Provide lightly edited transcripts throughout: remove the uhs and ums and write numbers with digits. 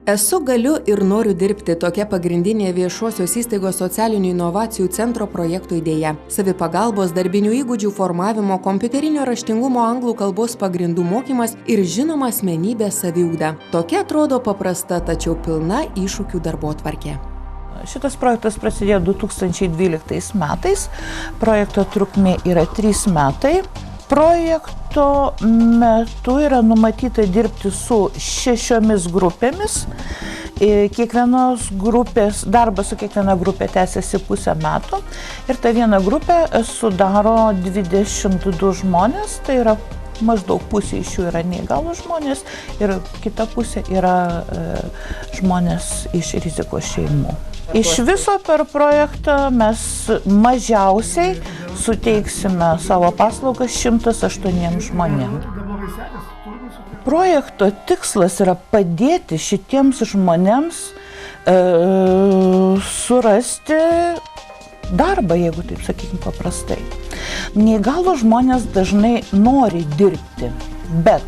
Esu, galiu ir noriu dirbti — tokia pagrindinė viešosios įstaigos socialinių inovacijų centro projekto idėja. Savipagalbos, darbinių įgūdžių formavimo, kompiuterinio raštingumo, anglų kalbos pagrindų mokymas ir žinoma asmenybės saviugda. Tokia atrodo paprasta, tačiau pilna iššūkių darbotvarkė. Šitas projektas prasidėjo 2012 metais. Projekto trukmė yra 3 metai. Projekto metu yra numatyta dirbti su 6 grupėmis. Kiekvienos grupės, darbas su kiekviena grupė tęsiasi pusę metų. Ir ta viena grupė sudaro 22 žmonės, tai yra maždaug pusė iš jų yra neįgalūs žmonės ir kita pusė yra žmonės iš rizikos šeimų. Iš viso per projektą mes mažiausiai suteiksime savo paslaugas 108 žmonėms. Projekto tikslas yra padėti šitiems žmonėms surasti darbą, jeigu taip sakykime paprastai. Neįgalūs žmonės dažnai nori dirbti, bet,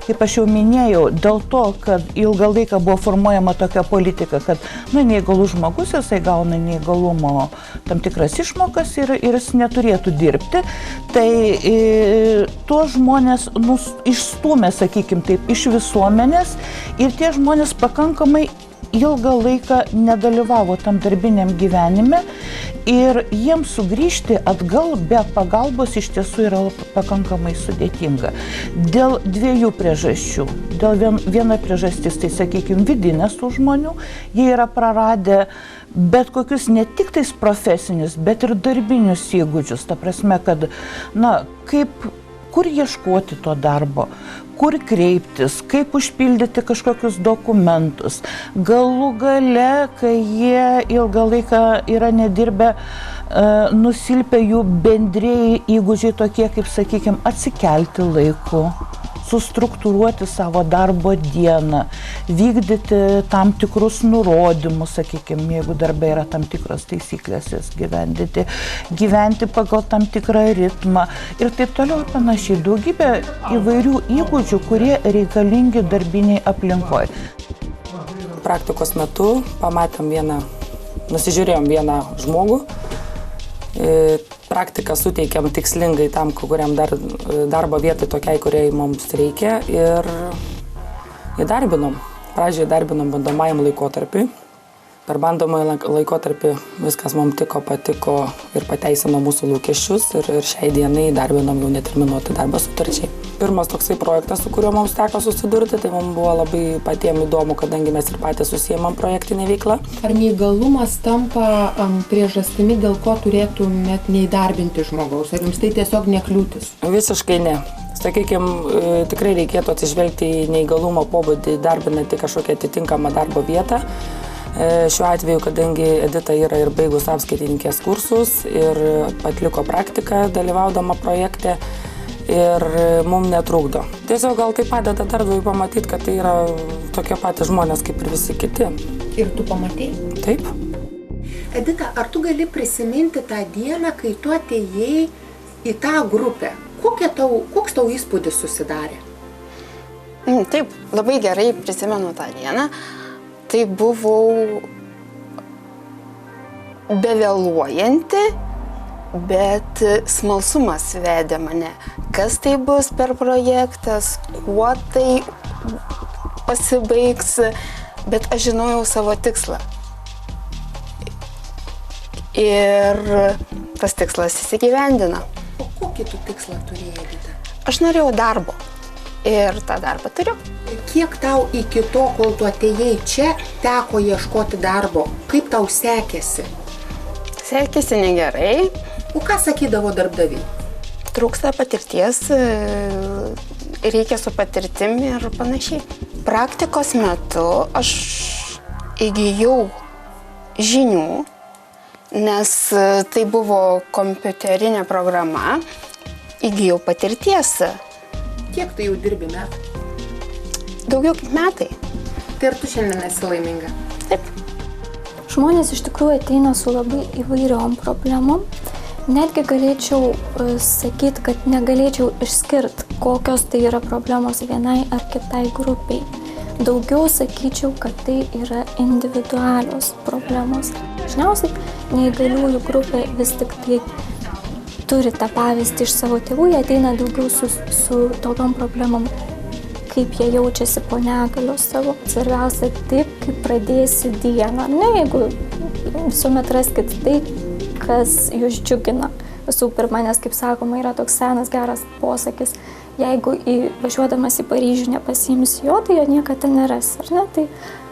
kaip aš jau minėjau, dėl to, kad ilgą laiką buvo formuojama tokia politika, kad neįgalus žmogus, jisai gauna neįgalumo tam tikras išmokas ir jis neturėtų dirbti, tai tuos žmonės išstūmė, sakykime taip, iš visuomenės ir tie žmonės pakankamai ilgą laiką nedalyvavo tam darbiniam gyvenime ir jiems sugrįžti atgal be pagalbos iš tiesų yra pakankamai sudėtinga. Dėl 2 priežasčių. Viena priežastis, tai sakykime, vidinės tų žmonių, jie yra praradę bet kokius ne tik tais profesinius, bet ir darbinius įgūdžius. Ta prasme, kad, kur ieškoti to darbo, kur kreiptis, kaip užpildyti kažkokius dokumentus. Galų gale, kai jie ilgą laiką yra nedirbę, nusilpia jų bendrieji įgūdžiai tokie, kaip, sakykime, atsikelti laiku, sustruktūruoti savo darbo dieną, vykdyti tam tikrus nurodymus, sakykime, jeigu darbe yra tam tikros taisyklės, jas gyventi pagal tam tikrą ritmą ir taip toliau ir panašiai. Daugybė įvairių įgūdžių, kurie reikalingi darbiniai aplinkoje. Praktikos metu nusižiūrėjom vieną žmogų, praktiką suteikėm tikslingai tam, kuriam darbo vietai tokiai, kuriai mums reikia ir įdarbinom. Pradžioje įdarbinom bandomajam laikotarpiui. Per bandomąjį laikotarpį viskas mums patiko ir pateisino mūsų lūkesčius ir šiai dienai įdarbinom jau neterminuotą darbo sutarčiai. Pirmas toksai projektas, su kuriuo mums teko susidurti, tai mums buvo labai patiems įdomu, kadangi mes ir patys susijimam projektinę veiklą. Ar neįgalumas tampa priežastimi, dėl ko turėtumėt neįdarbinti žmogaus? Ar jums tai tiesiog nekliūtis? Visiškai ne. Sakykime, tikrai reikėtų atsižvelgti į neįgalumo pobūdį, darbinant kažkokią atitinkamą darbo vietą. Šiuo atveju, kadangi Edita yra ir baigus apskaitininkės kursus ir atliko praktiką dalyvaudama projekte ir mums netrukdo. Tiesiog gal tai padeda darbdavui pamatyti, kad tai yra tokie patys žmonės kaip ir visi kiti. Ir tu pamatei? Taip. Edita, ar tu gali prisiminti tą dieną, kai tu atėjai į tą grupę? Koks tau įspūdis susidarė? Taip, labai gerai prisimenu tą dieną. Tai buvau bevėluojanti, bet smalsumas vedė mane. Kas tai bus per projektas, kuo tai pasibaigs, bet aš žinojau savo tikslą. Ir tas tikslas įsigyvendino. O kokį tu tikslą turėjai, Edita? Aš norėjau darbo ir tą darbą turiu. Kiek tau iki to, kol tu atėjai čia, teko ieškoti darbo? Kaip tau sekėsi? Sekėsi negerai. O ką sakydavo darbdaviai? Trūksta patirties, reikia su patirtim ir panašiai. Praktikos metu aš įgijau žinių, nes tai buvo kompiuterinė programa, įgijau patirties. Kiek tu jau dirbi metų? Daugiau kaip metai. Tai ar tu šiandien esi laiminga? Taip. Žmonės iš tikrųjų ateina su labai įvairiom problemom. Netgi galėčiau sakyti, kad negalėčiau išskirti, kokios tai yra problemos vienai ar kitai grupiai. daugiau sakyčiau, kad tai yra individualios problemos. Dažniausiai neįgaliųjų grupė vis tik tai turi tą pavyzdį iš savo tėvų, jie ateina daugiau su tokiom problemom, kaip jie jaučiasi po negalios savo. Svarbiausia taip, kaip pradėsi dieną. Ne, jeigu visuomet raskit tai, kas jūs džiugina. Visų pirma, nes, kaip sakoma, yra toks senas geras posakis, jeigu važiuodamas į Paryžių nepasiimsi jo, tai jo niekada ten neras, ar ne?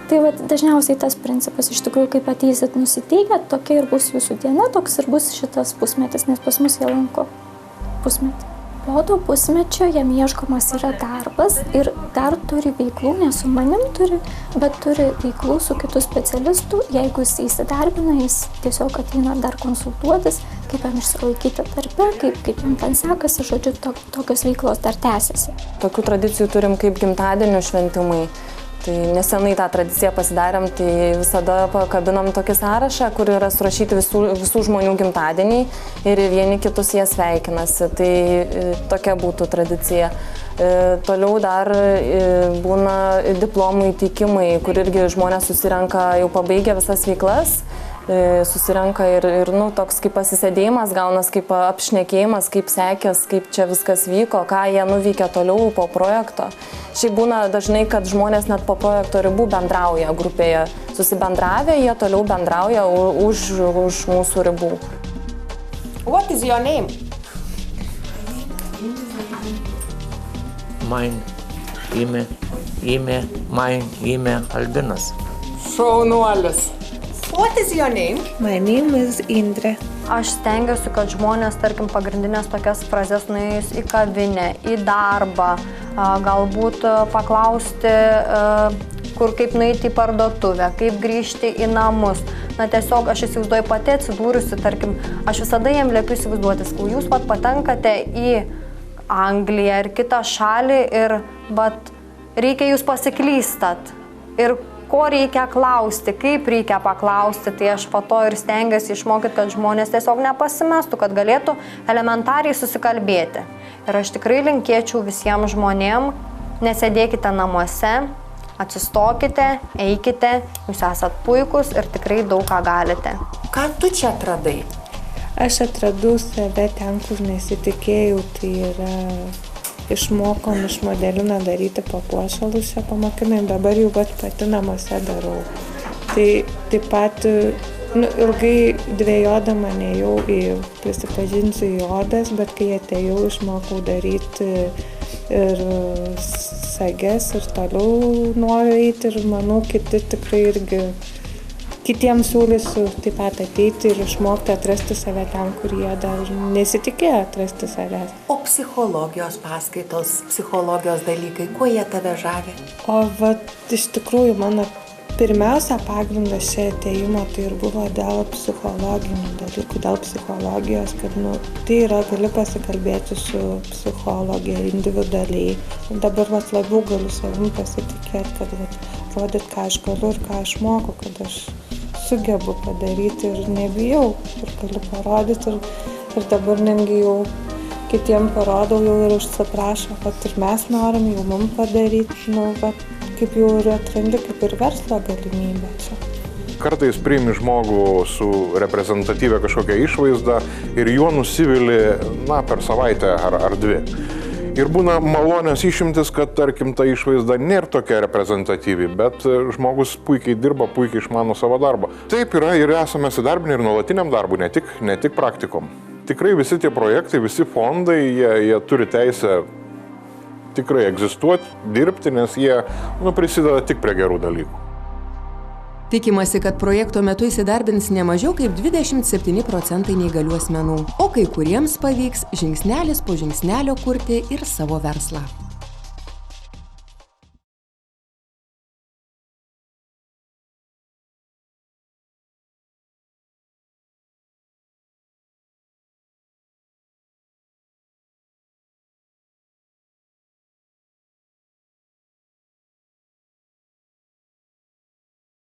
Tai dažniausiai tas principas, iš tikrųjų, kaip ateisit nusiteikę, tokia ir bus jūsų diena, toks ir bus šitas pusmetis, nes pas mus jie lanko pusmetį. Po to pusmečio jam ieškomas yra darbas ir dar turi veiklų, ne su manim turi, bet turi veiklų su kitų specialistų. Jeigu jis įsidarbina, jis tiesiog ateina dar konsultuotis, kaip jam išsilaikyti darbe, kaip jam ten sekasi, žodžiu, tokios veiklos dar tęsiasi. Tokių tradicijų turim kaip gimtadienių šventimai. Tai nesenai tą tradiciją pasidarėm, tai visada pakabinam tokį sąrašą, kur yra surašyti visų žmonių gimtadieniai ir vieni kitus jie sveikinasi. Tai tokia būtų tradicija. Toliau dar būna diplomų įteikimai, kur irgi žmonės susirenka jau pabaigę visas veiklas. Susirenka ir toks kaip pasisėdėjimas gaunas, kaip apšnekėjimas, kaip sekės, kaip čia viskas vyko, ką jie nuveikė toliau po projekto. Šiaip būna dažnai, kad žmonės net po projekto ribų bendrauja grupėje. Susibendravę, jie toliau bendrauja už mūsų ribų. What is your name? Ime Albinas. Šaunuolis. What is your name? My name is Indre. Aš stengiuosi, kad žmonės, tarkim, pagrindinės tokias frazes nuėjus į kavinę, į darbą, galbūt paklausti, kur kaip nueiti į parduotuvę, kaip grįžti į namus. Na tiesiog aš įsivaizduoju pati atsidūrusi, tarkim, aš visada jiem liepiu įsivaizduoti, kai jūs pat patenkate į Angliją ar kitą šalį ir reikia jūs pasiklystat. Ir ko reikia klausti, kaip reikia paklausti, tai aš po to ir stengiuosi išmokyti, kad žmonės tiesiog nepasimestų, kad galėtų elementariai susikalbėti. Ir aš tikrai linkėčiau visiems žmonėm, nesėdėkite namuose, atsistokite, eikite, jūs esat puikus ir tikrai daug ką galite. Ką tu čia atradai? Aš atradau save ten, kur nesitikėjau, tai yra išmokom iš modelino daryti papuošalus, čia pamokinai, dabar jau pati namuose darau. Tai taip pat ilgai dvejodama nejau prisipažinsiu į odas, bet kai atėjau, išmokau daryti ir sages ir toliau noriu eiti ir manau, kiti tikrai irgi kitiems siūlysiu taip pat ateiti ir išmokti atrasti save ten, kur jie dar nesitikėjo atrasti savęs. O psichologijos paskaitos, psichologijos dalykai, kuo jie tave žavi? O iš tikrųjų mano pirmiausia pagrindas čia atėjimo tai ir buvo dėl psichologinių dalykų, dėl psichologijos, kad tai yra, gali pasikalbėti su psichologija individualiai. Dabar labiau galiu savim pasitikėti, kad rodyt, ką aš galiu ir ką aš moku, kad aš sugebu padaryti ir nebijau ir galiu parodyti ir dabar netgi jau kitiem parodau jau ir užsiprašo, kad ir mes norim jau mum padaryti, kaip jau ir atrandi kaip ir verslo galimybę čia. Kartais priimi žmogų su reprezentatyvia kažkokia išvaizda ir juo nusivili per savaitę ar dvi. Ir būna malonės išimtis, kad, tarkim, ta išvaizda nėra tokia reprezentatyvi, bet žmogus puikiai dirba, puikiai išmano savo darbą. Taip yra ir esame įsidarbinę ir nuolatiniam darbui, ne tik praktikom. Tikrai visi tie projektai, visi fondai, jie turi teisę tikrai egzistuoti, dirbti, nes jie prisideda tik prie gerų dalykų. Tikimasi, kad projekto metu įsidarbins ne mažiau kaip 27% neįgalių asmenų, o kai kuriems pavyks žingsnelis po žingsnelio kurti ir savo verslą.